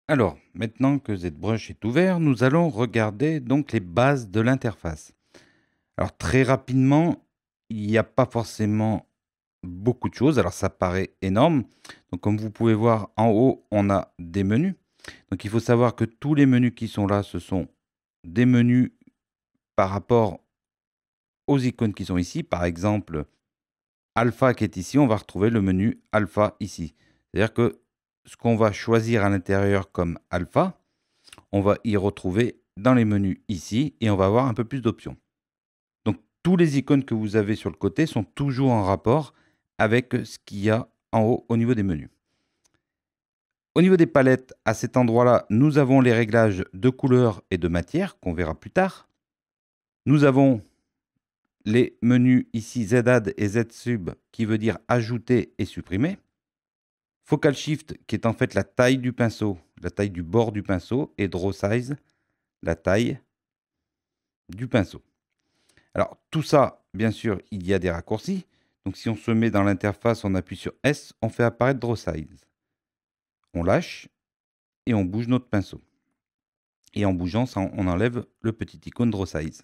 Alors, maintenant que ZBrush est ouvert, nous allons regarder donc les bases de l'interface. Alors très rapidement, il n'y a pas forcément beaucoup de choses. Alors ça paraît énorme. Donc comme vous pouvez voir en haut, on a des menus. Donc il faut savoir que tous les menus qui sont là, ce sont des menus par rapport aux icônes qui sont ici. Par exemple, Alpha qui est ici, on va retrouver le menu Alpha ici. C'est-à-dire que ce qu'on va choisir à l'intérieur comme Alpha, on va y retrouver dans les menus ici et on va avoir un peu plus d'options. Donc tous les icônes que vous avez sur le côté sont toujours en rapport avec ce qu'il y a en haut au niveau des menus. Au niveau des palettes, à cet endroit-là, nous avons les réglages de couleur et de matière qu'on verra plus tard. Nous avons les menus ici Z-Add et Z-Sub qui veut dire ajouter et supprimer. Focal Shift qui est en fait la taille du pinceau, la taille du bord du pinceau et Draw Size, la taille du pinceau. Alors tout ça, bien sûr, il y a des raccourcis. Donc si on se met dans l'interface, on appuie sur S, on fait apparaître Draw Size. On lâche et on bouge notre pinceau. Et en bougeant, ça, on enlève le petit icône Draw Size.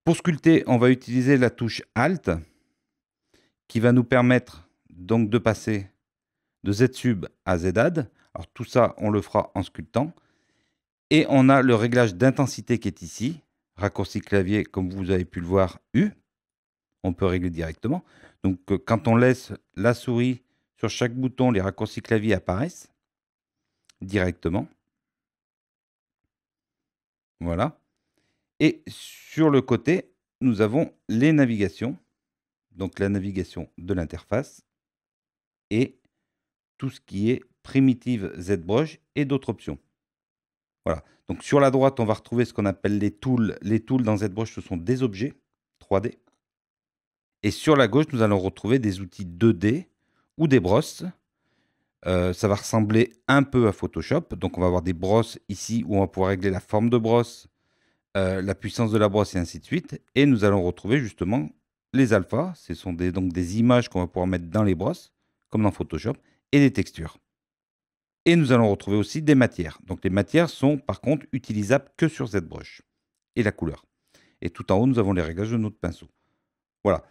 Pour sculpter, on va utiliser la touche Alt qui va nous permettre donc de passer de Z-Sub à Z-Add. Alors tout ça, on le fera en sculptant. Et on a le réglage d'intensité qui est ici. Raccourci clavier, comme vous avez pu le voir, U. On peut régler directement. Donc quand on laisse la souris sur chaque bouton, les raccourcis clavier apparaissent directement. Voilà. Et sur le côté, nous avons les navigations. Donc la navigation de l'interface et tout ce qui est primitive ZBrush et d'autres options. Voilà. Donc sur la droite, on va retrouver ce qu'on appelle les tools. Les tools dans ZBrush, ce sont des objets 3D. Et sur la gauche, nous allons retrouver des outils 2D ou des brosses. Ça va ressembler un peu à Photoshop. Donc on va avoir des brosses ici où on va pouvoir régler la forme de brosse, la puissance de la brosse et ainsi de suite. Et nous allons retrouver justement les alphas. Ce sont donc des images qu'on va pouvoir mettre dans les brosses, comme dans Photoshop, et des textures. Et nous allons retrouver aussi des matières. Donc les matières sont par contre utilisables que sur ZBrush. Et la couleur. Et tout en haut, nous avons les réglages de notre pinceau. Voilà.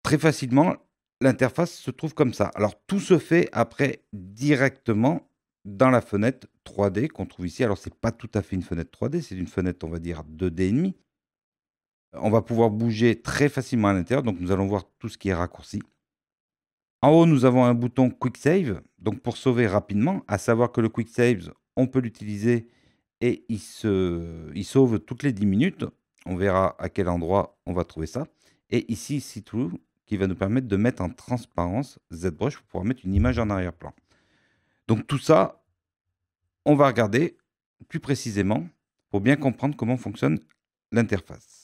Très facilement, l'interface se trouve comme ça. Alors tout se fait après directement dans la fenêtre 3D qu'on trouve ici. Alors c'est pas tout à fait une fenêtre 3D, c'est une fenêtre, on va dire 2D et demi. On va pouvoir bouger très facilement à l'intérieur, donc nous allons voir tout ce qui est raccourci. En haut, nous avons un bouton Quick Save, donc pour sauver rapidement, à savoir que le Quick Save, on peut l'utiliser et il sauve toutes les 10 minutes. On verra à quel endroit on va trouver ça. Et ici, See Through, qui va nous permettre de mettre en transparence ZBrush pour pouvoir mettre une image en arrière-plan. Donc tout ça, on va regarder plus précisément pour bien comprendre comment fonctionne l'interface.